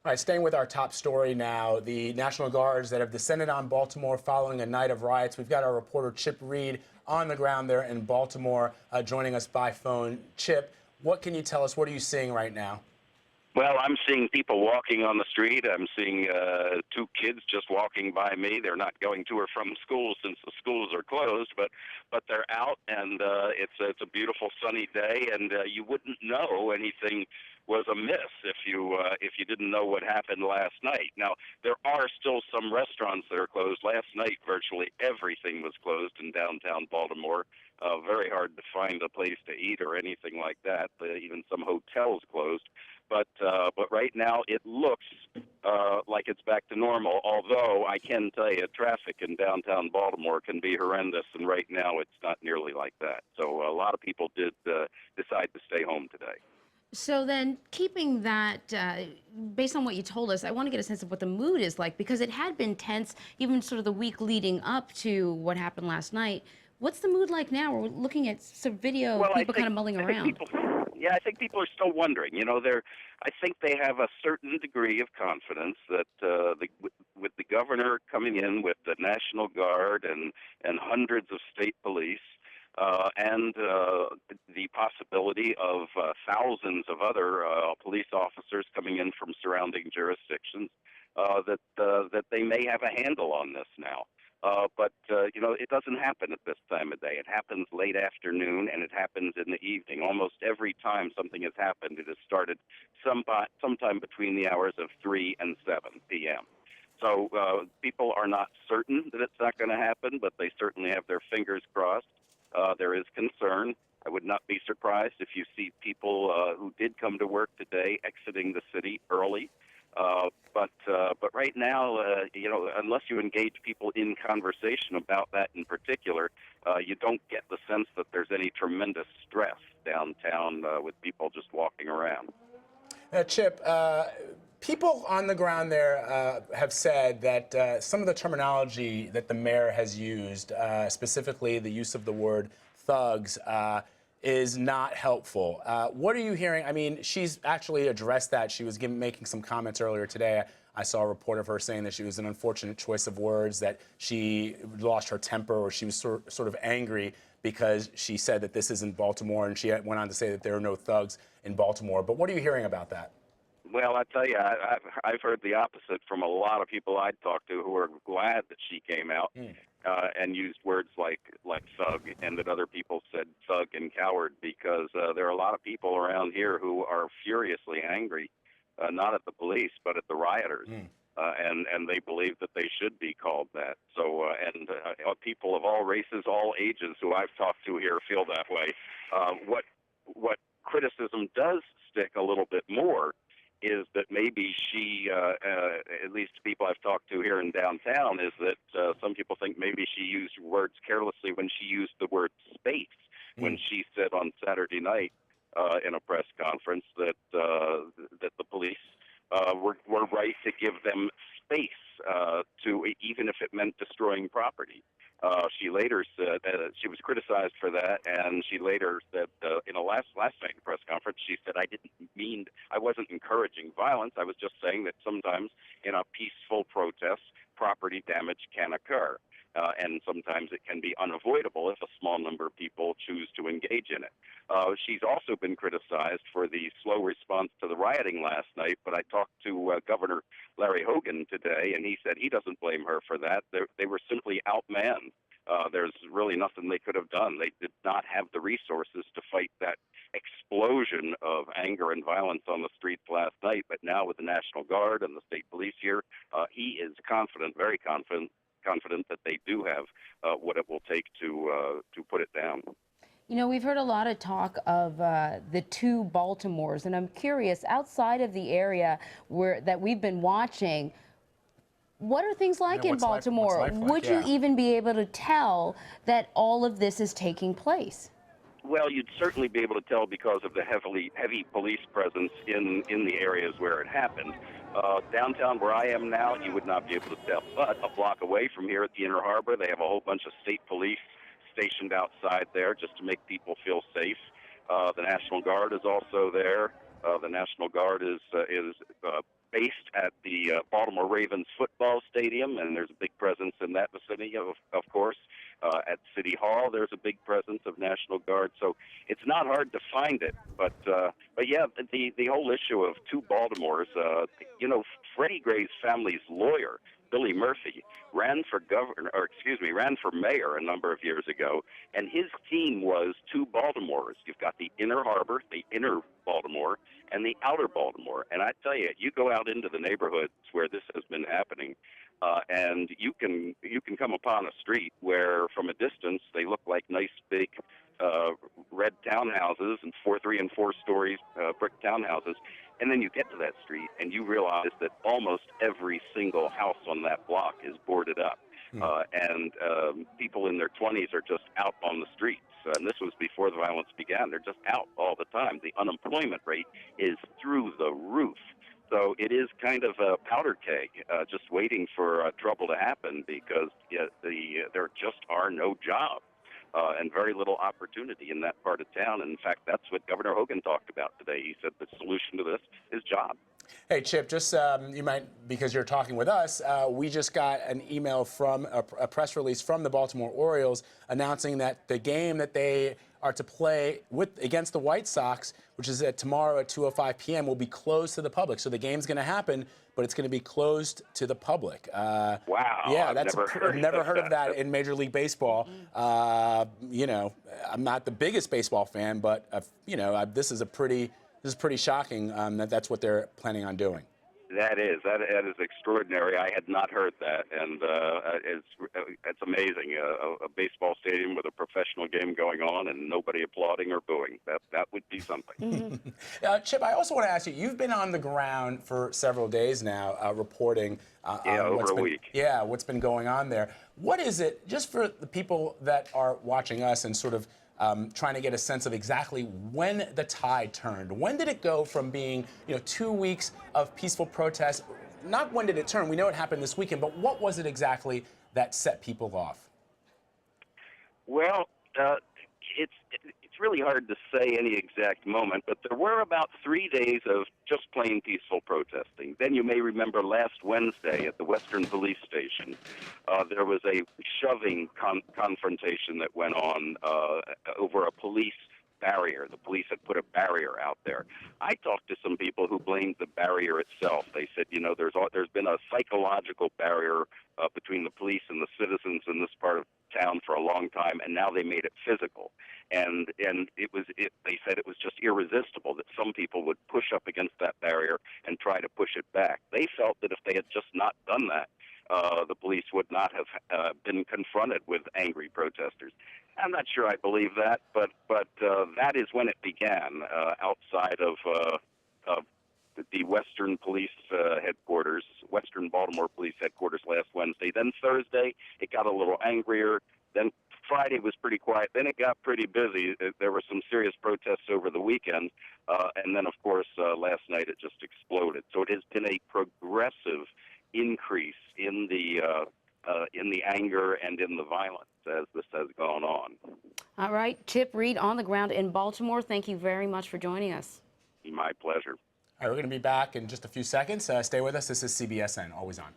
All right, staying with our top story now, the National Guards that have descended on Baltimore following a night of riots. We've got our reporter Chip Reid on the ground there in Baltimore, joining us by phone. Chip, what can you tell us? What are you seeing right now? Well, I'm seeing people walking on the street. I'm seeing two kids just walking by me. They're not going to or from school since the schools are closed, but they're out, and it's a beautiful sunny day, and you wouldn't know anything was amiss if you didn't know what happened last night. Now, there are still some restaurants that are closed. Last night, virtually everything was closed in downtown Baltimore. Very hard to find a place to eat or anything like that. Even some hotels closed. But right now it looks like it's back to normal. Although I can tell you, traffic in downtown Baltimore can be horrendous, and right now it's not nearly like that. So a lot of people did decide to stay home today. So then, keeping that, based on what you told us, I want to get a sense of what the mood is like, because it had been tense even sort of the week leading up to what happened last night. What's the mood like now? We're looking at some video Well, of people kind of mulling around. I think people are still wondering. I think they have a certain degree of confidence that with the governor coming in with the National Guard and hundreds of state police, and the possibility of thousands of other police officers coming in from surrounding jurisdictions, that they may have a handle on this now. But it doesn't happen at this time of day. It happens late afternoon, and it happens in the evening. Almost every time something has happened, it has started sometime between the hours of 3 and 7 p.m. So people are not certain that it's not going to happen, but they certainly have their fingers crossed. There is concern. I would not be surprised if you see people who did come to work today exiting the city early. But right now, unless you engage people in conversation about that in particular, you don't get the sense that there's any tremendous stress downtown with people just walking around. Chip, people on the ground there have said that some of the terminology that the mayor has used, specifically the use of the word thugs, is not helpful. What are you hearing? I mean, she's actually addressed that. She was making some comments earlier today. I saw a report of her saying that she was an unfortunate choice of words, that she lost her temper, or she was sort of angry because she said that this isn't Baltimore, and she went on to say that there are no thugs in Baltimore. But what are you hearing about that? Well, I tell you, I've heard the opposite from a lot of people I talked to who are glad that she came out and used words like thug, and that other people said thug and coward, because there are a lot of people around here who are furiously angry, not at the police, but at the rioters. And they believe that they should be called that. So, people of all races, all ages who I've talked to here feel that way. What criticism does stick a little bit more is that maybe she, at least people I've talked to here in downtown, is that some people think maybe she used words carelessly when she used the word space, when she said on Saturday night in a press conference that the police were right to give them space, to even if it meant destroying property. She later said she was criticized for that, and she later said in a last night press conference, she said, I wasn't encouraging violence. I was just saying that sometimes in a peaceful protest, property damage can occur. And sometimes it can be unavoidable if a small number of people choose to engage in it. She's also been criticized for the slow response to the rioting last night, but I talked to Governor Larry Hogan today, and he said he doesn't blame her for that. They were simply outmanned. There's really nothing they could have done. They did not have the resources to fight that explosion of anger and violence on the streets last night. But now with the National Guard and the state police here, he is confident, very confident that they do have what it will take to put it down. You know, we've heard a lot of talk of the two Baltimores, and I'm curious, outside of the area that we've been watching, what are things like in Baltimore? Would you even be able to tell that all of this is taking place? Well, you'd certainly be able to tell because of the heavy police presence in the areas where it happened. Downtown, where I am now, you would not be able to tell. But a block away from here at the Inner Harbor, they have a whole bunch of state police stationed outside there just to make people feel safe. The National Guard is also there. The National Guard is based at the Baltimore Ravens football stadium, and there's a big presence in that vicinity, of course. At City Hall, there's a big presence of National Guard, so it's not hard to find it. But yeah, the whole issue of two Baltimores, Freddie Gray's family's lawyer, Billy Murphy, ran for mayor a number of years ago, and his team was two Baltimores. You've got the inner harbor, the inner Baltimore, and the outer Baltimore. And I tell you, you go out into the neighborhoods where this has been happening, and you can come upon a street where, from a distance, they look like nice big red townhouses and 3 and 4 stories brick townhouses. And then you get to that street and you realize that almost every single house on that block is boarded up. And people in their 20s are just out on the streets. And this was before the violence began. They're just out all the time. The unemployment rate is through the roof. So it is kind of a powder keg, just waiting for trouble to happen, because there just are no jobs. And very little opportunity in that part of town. And in fact, that's what Governor Hogan talked about today. He said the solution to this is jobs. Hey, Chip, just you might, because you're talking with us, we just got an email from a press release from the Baltimore Orioles announcing that the game that they are to play against the White Sox, which is tomorrow at 2:05 p.m., will be closed to the public. So the game's going to happen, but it's going to be closed to the public. Wow. Yeah, I've never heard of that in Major League Baseball. I'm not the biggest baseball fan, but this is pretty shocking that's what they're planning on doing. That is extraordinary. I had not heard that, and it's amazing. A baseball stadium with a professional game going on and nobody applauding or booing. That would be something. Chip, I also want to ask you. You've been on the ground for several days now, reporting. Over a week. Yeah, what's been going on there? What is it, just for the people that are watching us and sort of trying to get a sense of exactly when the tide turned? When did it go from being 2 weeks of peaceful protest? Not when did it turn? We know it happened this weekend, but what was it exactly that set people off? Well, it's really hard to say any exact moment, but there were about 3 days of just plain peaceful protesting. Then you may remember last Wednesday at the Western Police Station, there was a shoving confrontation that went on over a police barrier. The police had put a barrier out there. I talked to some people who blamed the barrier itself. They said, there's been a psychological barrier between the police and the citizens in this part of town for a long time, and now they made it physical. And they said it was just irresistible that some people would push up against that barrier and try to push it back. They felt that if they had just not done that, the police would not have been confronted with angry protesters. I'm not sure I believe that, but that is when it began, outside of the Western Police headquarters, Western Baltimore Police headquarters last Wednesday. Then Thursday, it got a little angrier. Then Friday was pretty quiet. Then it got pretty busy. There were some serious protests over the weekend. And then, of course, last night it just exploded. So it has been a progressive increase in the anger and in the violence as this has gone on. All right, Chip Reid on the ground in Baltimore. Thank you very much for joining us. My pleasure. All right, we're going to be back in just a few seconds. Stay with us. This is CBSN, always on.